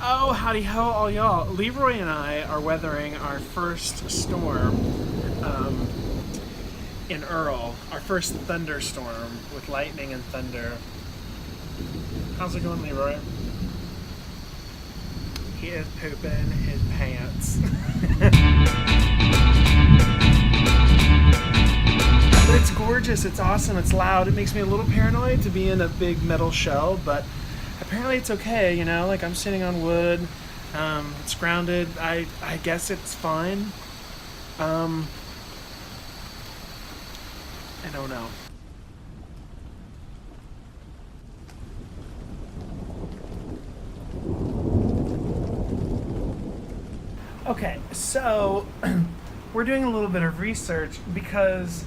Oh, howdy ho, all y'all. Leroy and I are weathering our first storm in Earl, our first thunderstorm with lightning and thunder. How's it going, Leroy? He is pooping his pants. But it's gorgeous, it's awesome, it's loud. It makes me a little paranoid to be in a big metal shell, but apparently it's okay, you know, like I'm sitting on wood, it's grounded, I guess it's fine. I don't know. Okay, so we're doing a little bit of research because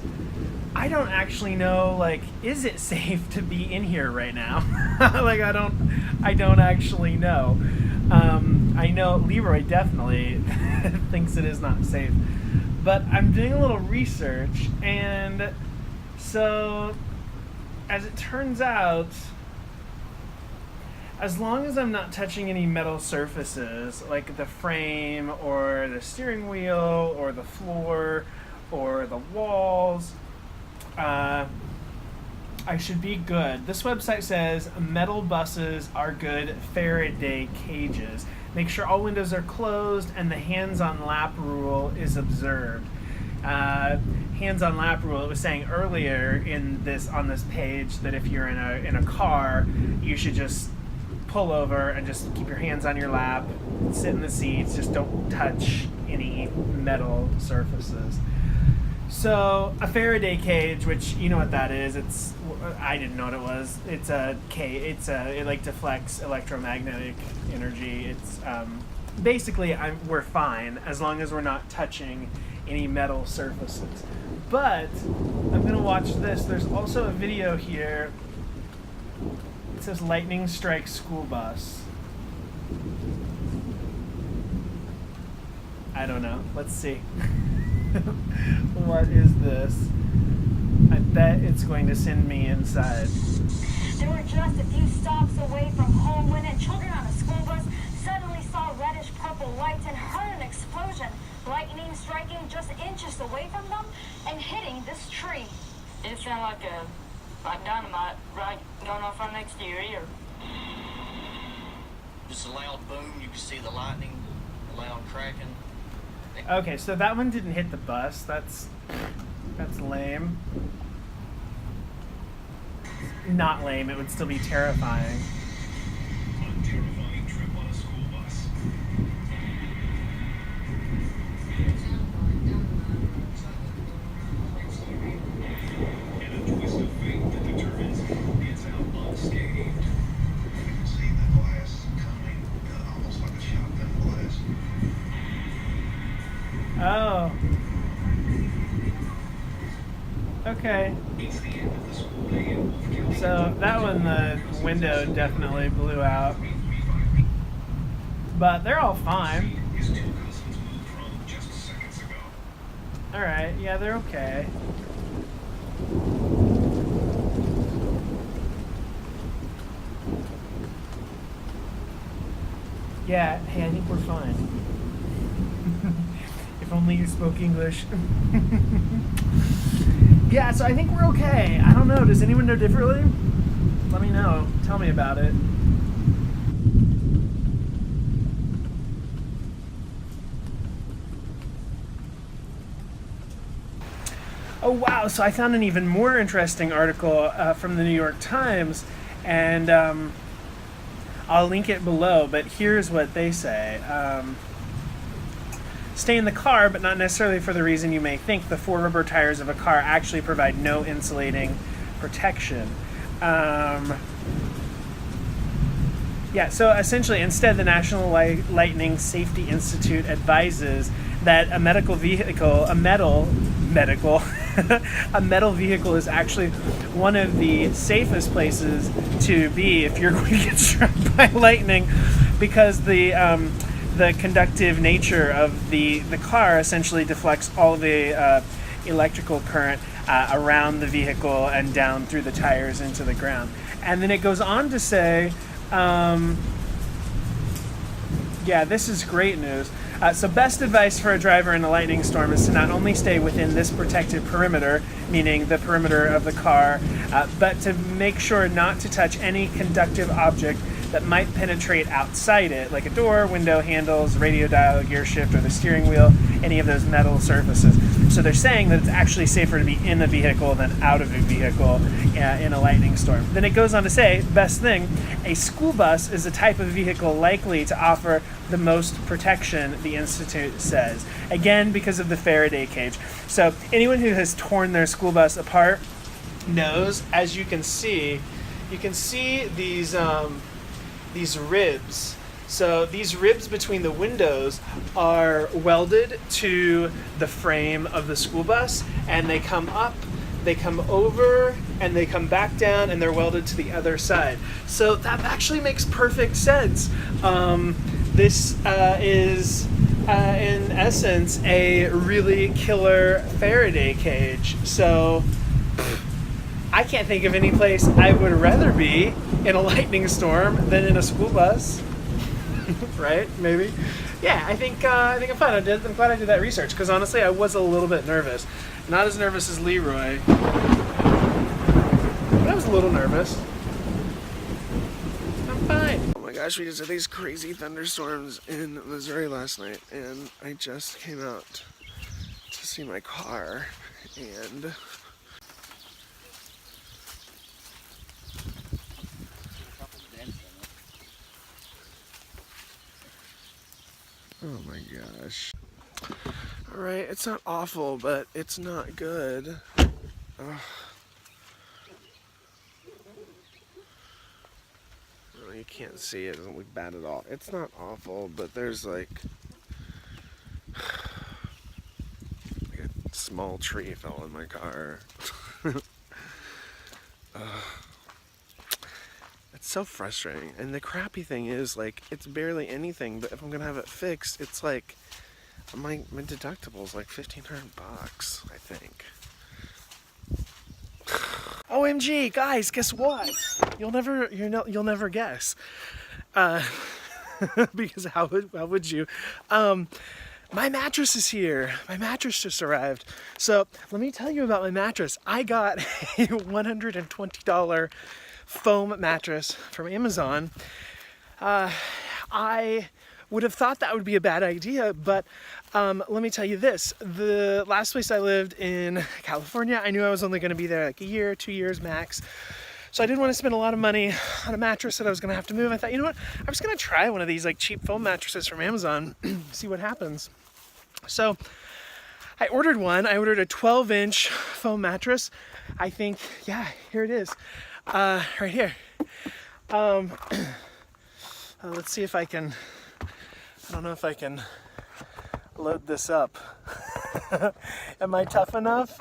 I don't actually know, like, is it safe to be in here right now? Like, I don't actually know. I know Leroy definitely thinks it is not safe, but I'm doing a little research, and so as it turns out, as long as I'm not touching any metal surfaces, like the frame or the steering wheel or the floor or the walls, I should be good. This website says metal buses are good Faraday cages. Make sure all windows are closed and the hands-on lap rule is observed. Hands-on lap rule, it was saying earlier on this page that if you're in a car, you should just pull over and just keep your hands on your lap, sit in the seats, just don't touch any metal surfaces. So a Faraday cage, which you know what that is, I didn't know what it was. It's it like deflects electromagnetic energy. It's basically we're fine as long as we're not touching any metal surfaces. But I'm gonna watch this. There's also a video here. It says lightning strikes school bus. I don't know. Let's see. What is this? I bet it's going to send me inside. They were just a few stops away from home when children on a school bus suddenly saw reddish purple lights and heard an explosion. Lightning striking just inches away from them and hitting this tree. It sounded like dynamite right going off right next to your ear. Just a loud boom, you can see the lightning, a loud cracking. Okay, so that one didn't hit the bus. That's lame. Not lame, it would still be terrifying. A terrifying trip on a school bus. And a twist of fate that determines who gets out unscathed. You can see the glass coming, almost like a shotgun blast. Oh. Okay. It's the end of the school day in Wolf County. So that one, the window definitely blew out. But they're all fine. His two cousins moved from just seconds ago. Alright, yeah, they're okay. Yeah, hey, I think we're fine. If only you spoke English. Yeah, so I think we're okay. I don't know, does anyone know differently? Let me know. Tell me about it. Oh wow, so I found an even more interesting article from the New York Times, and I'll link it below, but here's what they say. Stay in the car, but not necessarily for the reason you may think. The four rubber tires of a car actually provide no insulating protection. Yeah, so essentially, instead, the National Lightning Safety Institute advises that a metal vehicle is actually one of the safest places to be if you're going to get struck by lightning, because the conductive nature of the car essentially deflects all the electrical current around the vehicle and down through the tires into the ground. And then it goes on to say Yeah, this is great news. So best advice for a driver in a lightning storm is to not only stay within this protected perimeter, meaning the perimeter of the car, but to make sure not to touch any conductive object that might penetrate outside it, like a door, window, handles, radio dial, gear shift, or the steering wheel, any of those metal surfaces. So they're saying that it's actually safer to be in the vehicle than out of a vehicle in a lightning storm. Then it goes on to say, best thing, a school bus is a type of vehicle likely to offer the most protection, the Institute says. Again, because of the Faraday cage. So anyone who has torn their school bus apart knows, as you can see these ribs. So these ribs between the windows are welded to the frame of the school bus, and they come up, they come over, and they come back down, and they're welded to the other side. So that actually makes perfect sense. This is in essence a really killer Faraday cage. So I can't think of any place I would rather be in a lightning storm than in a school bus. Right? Maybe. Yeah, I think I'm fine. I'm glad I did that research, because honestly I was a little bit nervous. Not as nervous as Leroy, but I was a little nervous. I'm fine. Oh my gosh, we just had these crazy thunderstorms in Missouri last night, and I just came out to see my car, and oh my gosh. Alright, it's not awful, but it's not good. Ugh. Oh, you can't see it. It doesn't look bad at all. It's not awful, but there's like a small tree fell in my car. It's so frustrating. And the crappy thing is, like, it's barely anything, but if I'm gonna have it fixed, it's like my deductible's like $1,500, I think. OMG, guys, guess what? You'll never guess. Because how would you? My mattress is here. My mattress just arrived. So let me tell you about my mattress. I got a $120 foam mattress from Amazon. I would have thought that would be a bad idea, but let me tell you this. The last place I lived in California, I knew I was only going to be there like a year, 2 years max. So I didn't want to spend a lot of money on a mattress that I was going to have to move. I thought, you know what? I'm just going to try one of these like cheap foam mattresses from Amazon, see what happens. So I ordered one. I ordered a 12-inch foam mattress. I think, yeah, here it is. Right here. Let's see if I can, I don't know if I can load this up. Am I tough enough?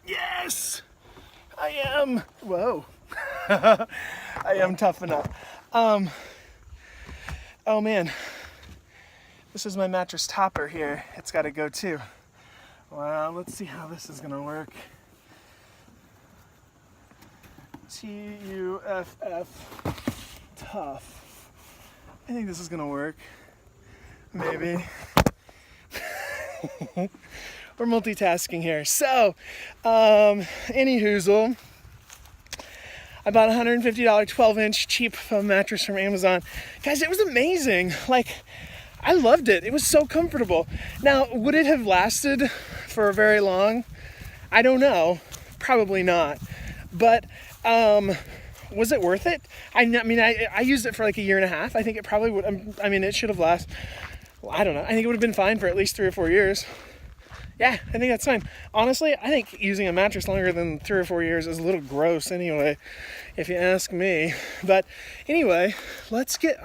Yes, I am. Whoa. I am tough enough. Oh man, this is my mattress topper here. It's got to go too. Well, let's see how this is gonna work. T-U-F-F, tough. I think this is gonna work. Maybe. We're multitasking here. So, any hoozle, I bought a $150 12-inch cheap foam mattress from Amazon. Guys, it was amazing. Like, I loved it. It was so comfortable. Now, would it have lasted for very long? I don't know. Probably not. But was it worth it? I mean, I used it for like a year and a half. I think it probably would. I mean, it should have lasted. Well, I don't know. I think it would have been fine for at least 3 or 4 years. Yeah, I think that's fine. Honestly, I think using a mattress longer than 3 or 4 years is a little gross anyway, if you ask me. But anyway, let's get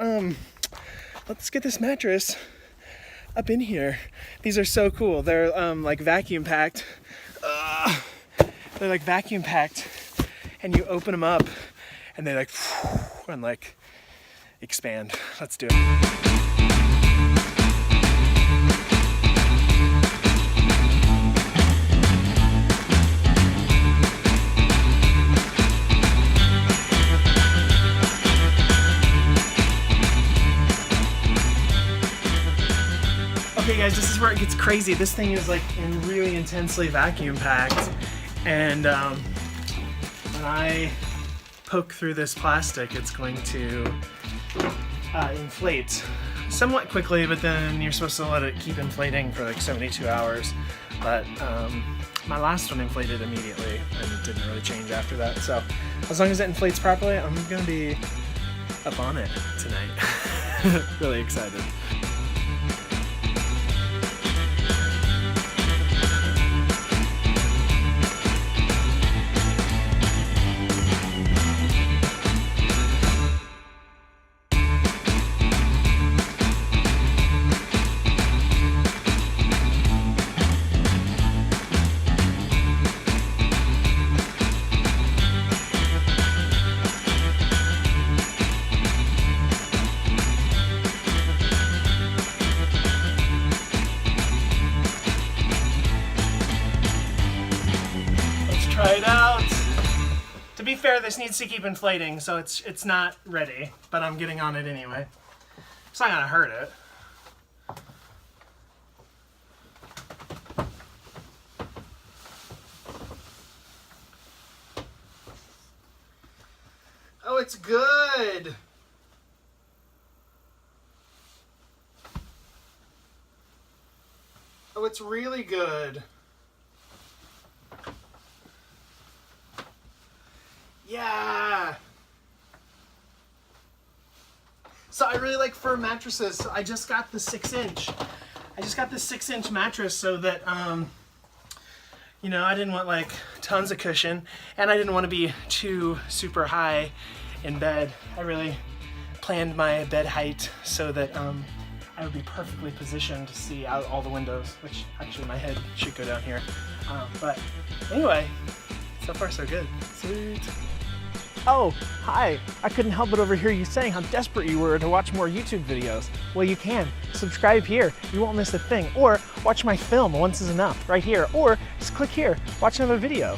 this mattress up in here. These are so cool. They're like vacuum packed. They're like vacuum packed, and you open them up, and they like and like expand. Let's do it. guys, this is where it gets crazy. This thing is like really intensely vacuum packed, and when I poke through this plastic, it's going to inflate somewhat quickly, but then you're supposed to let it keep inflating for like 72 hours. But my last one inflated immediately and it didn't really change after that. So as long as it inflates properly, I'm gonna be up on it tonight. Really excited. Try it out. To be fair, this needs to keep inflating, so it's not ready, but I'm getting on it anyway. It's not gonna hurt it. Oh, it's good. Oh, it's really good. Yeah. So I really like firm mattresses. So I just got the 6-inch. I just got this 6-inch mattress so that you know, I didn't want like tons of cushion, and I didn't want to be too super high in bed. I really planned my bed height so that I would be perfectly positioned to see out all the windows, which actually my head should go down here. But anyway, so far so good. Sweet. Oh, hi. I couldn't help but overhear you saying how desperate you were to watch more YouTube videos. Well, you can. Subscribe here. You won't miss a thing. Or watch my film, Once is Enough, right here. Or just click here. Watch another video.